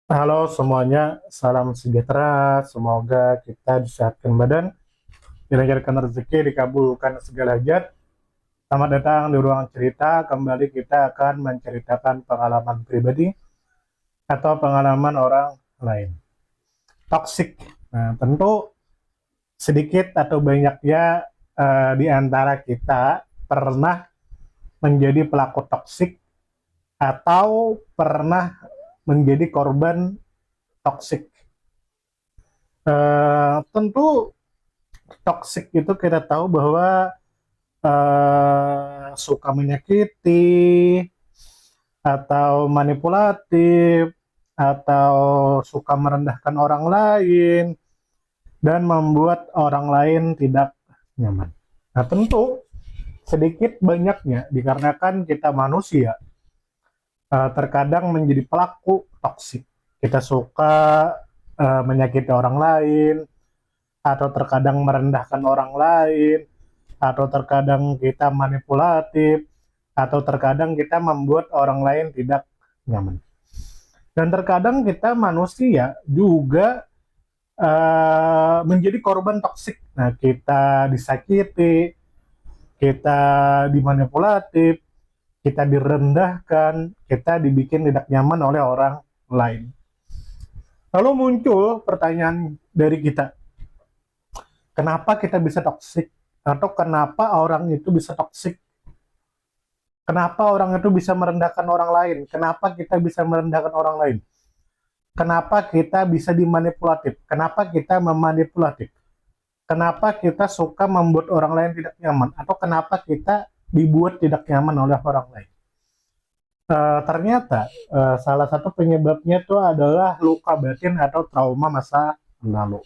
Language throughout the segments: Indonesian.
Halo semuanya, salam sejahtera. Semoga kita disehatkan badan, dilancarkan rezeki, dikabulkan segala hajat. Selamat datang di ruang cerita. Kembali kita akan menceritakan pengalaman pribadi atau pengalaman orang lain. Toxic. Nah, tentu sedikit atau banyaknya di antara kita pernah menjadi pelaku toksik atau pernah menjadi korban toksik. Tentu toxic itu kita tahu bahwa suka menyakiti atau manipulatif atau suka merendahkan orang lain dan membuat orang lain tidak nyaman. Nah, tentu sedikit banyaknya dikarenakan kita manusia terkadang menjadi pelaku toksik. Kita suka menyakiti orang lain, atau terkadang merendahkan orang lain, atau terkadang kita manipulatif, atau terkadang kita membuat orang lain tidak nyaman. Dan terkadang kita manusia juga menjadi korban toksik. Nah, kita disakiti, kita dimanipulatif, kita direndahkan, kita dibikin tidak nyaman oleh orang lain. Lalu muncul pertanyaan dari kita, kenapa kita bisa toksik? Atau kenapa orang itu bisa toksik? Kenapa orang itu bisa merendahkan orang lain? Kenapa kita bisa merendahkan orang lain? Kenapa kita bisa dimanipulatif? Kenapa kita memanipulatif? Kenapa kita suka membuat orang lain tidak nyaman? Atau kenapa kita dibuat tidak nyaman oleh orang lain? Ternyata salah satu penyebabnya itu adalah luka batin atau trauma masa lalu.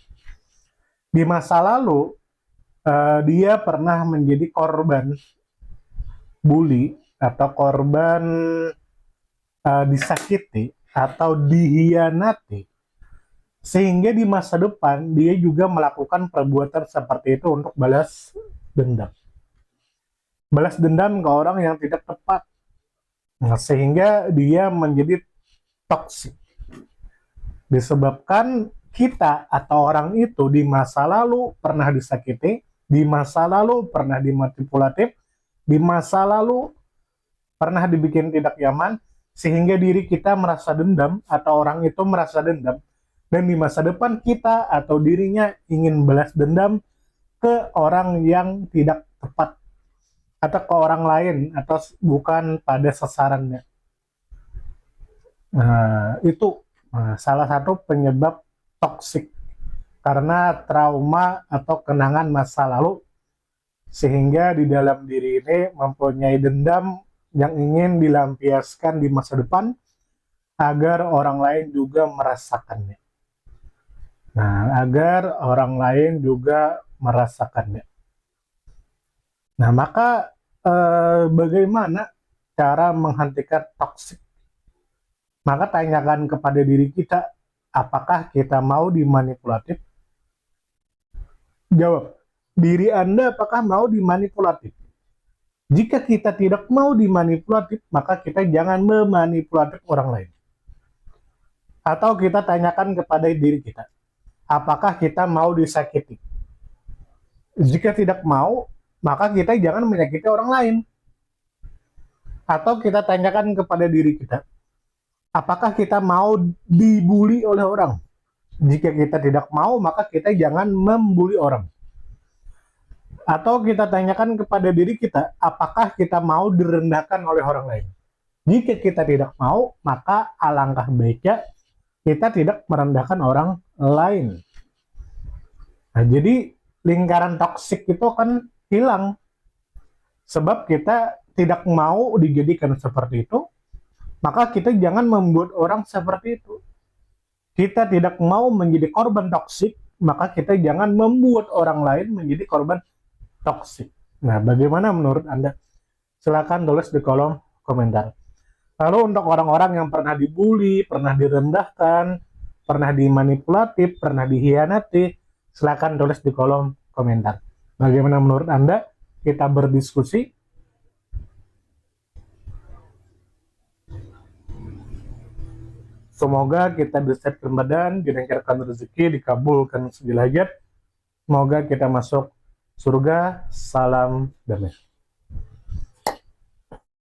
Di masa lalu, dia pernah menjadi korban bully atau korban disakiti atau dihianati, sehingga di masa depan dia juga melakukan perbuatan seperti itu untuk balas dendam. Balas dendam ke orang yang tidak tepat. Nah, sehingga dia menjadi toksik. Disebabkan kita atau orang itu di masa lalu pernah disakiti, di masa lalu pernah dimanipulatif, di masa lalu pernah dibikin tidak nyaman, sehingga diri kita merasa dendam atau orang itu merasa dendam, dan di masa depan kita atau dirinya ingin balas dendam ke orang yang tidak tepat atau ke orang lain atau bukan pada sasarannya. Nah, itu salah satu penyebab toksik karena trauma atau kenangan masa lalu, sehingga di dalam diri ini mempunyai dendam yang ingin dilampiaskan di masa depan agar orang lain juga merasakannya. Nah, agar orang lain juga merasakannya. Nah, maka bagaimana cara menghentikan toksik? Maka tanyakan kepada diri kita, apakah kita mau dimanipulatif? Jawab, diri Anda apakah mau dimanipulatif? Jika kita tidak mau dimanipulatif, maka kita jangan memanipulatif orang lain. Atau kita tanyakan kepada diri kita, apakah kita mau disakiti? Jika tidak mau, maka kita jangan menyakiti orang lain. Atau kita tanyakan kepada diri kita, apakah kita mau dibully oleh orang? Jika kita tidak mau, maka kita jangan membuli orang. Atau kita tanyakan kepada diri kita, apakah kita mau direndahkan oleh orang lain? Jika kita tidak mau, maka alangkah baiknya kita tidak merendahkan orang lain. Nah, jadi lingkaran toksik itu akan hilang. Sebab kita tidak mau dijadikan seperti itu, maka kita jangan membuat orang seperti itu. Kita tidak mau menjadi korban toksik, maka kita jangan membuat orang lain menjadi korban toksik. Nah, bagaimana menurut Anda? Silakan tulis di kolom komentar. Lalu untuk orang-orang yang pernah dibully, pernah direndahkan, pernah dimanipulatif, pernah dihianati, silakan tulis di kolom komentar. Bagaimana menurut Anda? Kita berdiskusi. Semoga kita disiapkan badan, dilengkarkan rezeki, dikabulkan segala hajat. Semoga kita masuk surga. Salam damai.